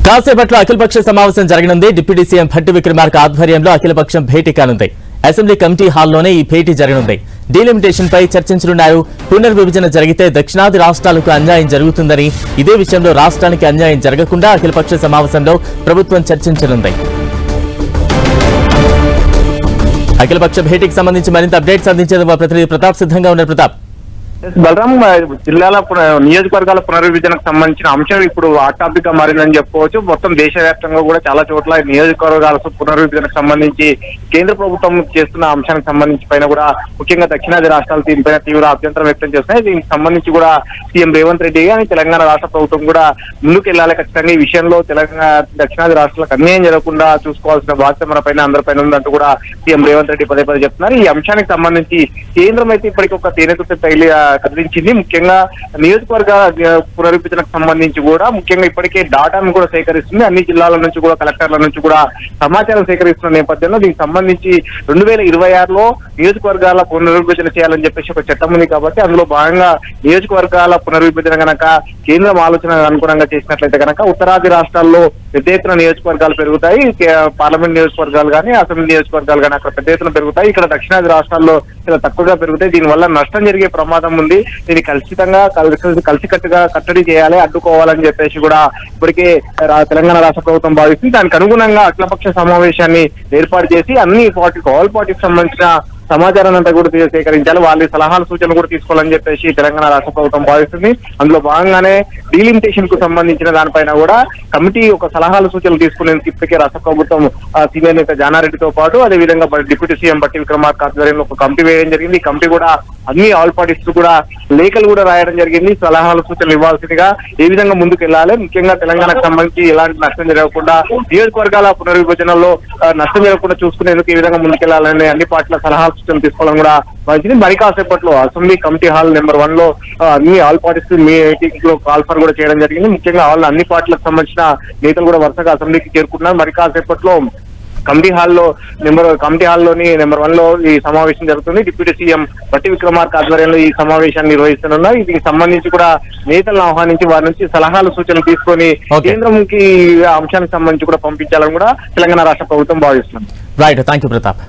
కాసేపట్లో అఖిలపక్ష సమావేశం జరగనుంది. డిప్యూటీ సీఎం భట్టి విక్రమార్క ఆధ్వర్యంలో అఖిలపక్షం భేటీ కానుంది. అసెంబ్లీ కమిటీ హాల్లోనే ఈ భేటీ జరగనుంది. డీలిమిటేషన్ పై చర్చించనున్నారు. పునర్విభజన జరిగితే దక్షిణాది రాష్ట్రాలకు అన్యాయం జరుగుతుందని, ఇదే విషయంలో రాష్ట్రానికి అన్యాయం జరగకుండా అఖిలపక్ష సమావేశంలో ప్రభుత్వం చర్చించనుంది. అఖిలపక్ష భేటీకి సంబంధించి మరింత అప్డేట్స్ అందించేందుకు మా ప్రతినిధి ప్రతాప్ సిద్ధంగా ఉన్నారు. ప్రతాప్, బలరాం, జిల్లాల నియోజకవర్గాల పునర్విభజనకు సంబంధించిన అంశం ఇప్పుడు హాట్ టాపిక్ గా మారిందని చెప్పుకోవచ్చు. మొత్తం దేశవ్యాప్తంగా కూడా చాలా చోట్ల నియోజకవర్గాల పునర్విభజనకు సంబంధించి కేంద్ర ప్రభుత్వం చేస్తున్న అంశానికి సంబంధించి పైన కూడా ముఖ్యంగా దక్షిణాది రాష్ట్రాలు దీనిపైన తీవ్ర అభ్యంతరం వ్యక్తం చేస్తున్నాయి. దీనికి సంబంధించి కూడా సీఎం రేవంత్ రెడ్డి కానీ తెలంగాణ రాష్ట్ర ప్రభుత్వం కూడా ముందుకు వెళ్లాలి. ఖచ్చితంగా ఈ విషయంలో దక్షిణాది రాష్ట్రాలకు అన్యాయం జరగకుండా చూసుకోవాల్సిన బాధ్యత మన పైన అందరిపైన ఉందంటూ కూడా సీఎం రేవంత్ రెడ్డి పదే పదే చెప్తున్నారు. ఈ అంశానికి సంబంధించి కేంద్రం అయితే ఇప్పటికీ ఒక తేనెతుట్టు కదిలించింది. ముఖ్యంగా నియోజకవర్గ పునర్విభజనకు సంబంధించి కూడా ముఖ్యంగా ఇప్పటికే డాటాను కూడా సేకరిస్తుంది. అన్ని జిల్లాల నుంచి కూడా కలెక్టర్ల నుంచి కూడా సమాచారం సేకరిస్తున్న నేపథ్యంలో దీనికి సంబంధించి 2026లో నియోజకవర్గాల పునర్విభజన చేయాలని చెప్పేసి ఒక చట్టం ఉంది. కాబట్టి అందులో భాగంగా నియోజకవర్గాల పునర్విభజన గనక కేంద్రం ఆలోచన అనుగుణంగా చేసినట్లయితే కనుక ఉత్తరాది రాష్ట్రాల్లో పెద్ద ఎత్తున నియోజకవర్గాలు పెరుగుతాయి. పార్లమెంట్ నియోజకవర్గాలు కానీ అసెంబ్లీ నియోజకవర్గాలు కానీ అక్కడ పెద్ద ఎత్తున పెరుగుతాయి. ఇక్కడ దక్షిణాది రాష్ట్రాల్లో చాలా తక్కువగా పెరుగుతాయి. దీనివల్ల నష్టం జరిగే ప్రమాదం ఉంది. దీన్ని ఖచ్చితంగా కలిసికట్టుగా కట్టడి చేయాలి, అడ్డుకోవాలని చెప్పేసి కూడా ఇప్పటికే తెలంగాణ రాష్ట్ర ప్రభుత్వం భావిస్తుంది. దానికి అనుగుణంగా అఖిలపక్ష సమావేశాన్ని ఏర్పాటు చేసి ఆల్ పార్టీకి సంబంధించిన సమాచారాన్ని అంతా కూడా సేకరించాలి. వాళ్ళ సలహాలు సూచనలు కూడా తీసుకోవాలని చెప్పేసి తెలంగాణ రాష్ట్ర ప్రభుత్వం భావిస్తుంది. అందులో భాగంగానే డీలిమిటేషన్ కు సంబంధించిన దానిపైన కూడా కమిటీ ఒక సలహాలు సూచనలు తీసుకునేందుకు ఇప్పటికే రాష్ట్ర ప్రభుత్వం సీనియర్ నేత జానారెడ్డితో పాటు అదేవిధంగా డిప్యూటీ సీఎం భట్టి విక్రమార్క ఆధ్వర్యంలో ఒక కమిటీ వేయడం జరిగింది. ఈ కమిటీ కూడా అన్ని ఆల్ పార్టీస్ కూడా లేఖలు కూడా రాయడం జరిగింది. సలహాలు సూచనలు ఇవ్వాల్సిందిగా ఏ విధంగా ముందుకు వెళ్ళాలి, ముఖ్యంగా తెలంగాణకు సంబంధించి ఎలాంటి నష్టం జరగకుండా నియోజకవర్గాల పునర్విభజనలో నష్టం జరగకుండా చూసుకునేందుకు ఏ విధంగా ముందుకెళ్లాలని అన్ని పార్టీల సలహాలు సూచనలు తీసుకోవడం కూడా మంచిది. మరి కాసేపట్లో అసెంబ్లీ కమిటీ హాల్ నెంబర్ 1 లో అన్ని ఆల్ పార్టీస్ మీటింగ్ లో కాల్ఫర్ కూడా చేయడం జరిగింది. ముఖ్యంగా అన్ని పార్టీలకు సంబంధించిన నేతలు కూడా వరుసగా అసెంబ్లీకి చేరుకుంటున్నారు. మరి కాసేపట్లో కమిటీ హాల్లోని నెంబర్ 1 లో ఈ సమావేశం జరుగుతుంది. డిప్యూటీ సీఎం భట్టి విక్రమార్క ఆధ్వర్యంలో ఈ సమావేశాన్ని నిర్వహిస్తున్నారు. దీనికి సంబంధించి కూడా నేతలను ఆహ్వానించి వారి నుంచి సలహాలు సూచనలు తీసుకొని కేంద్రంకి అంశానికి సంబంధించి కూడా పంపించాలని కూడా తెలంగాణ రాష్ట్ర ప్రభుత్వం భావిస్తుంది. Right, thank you Pratap.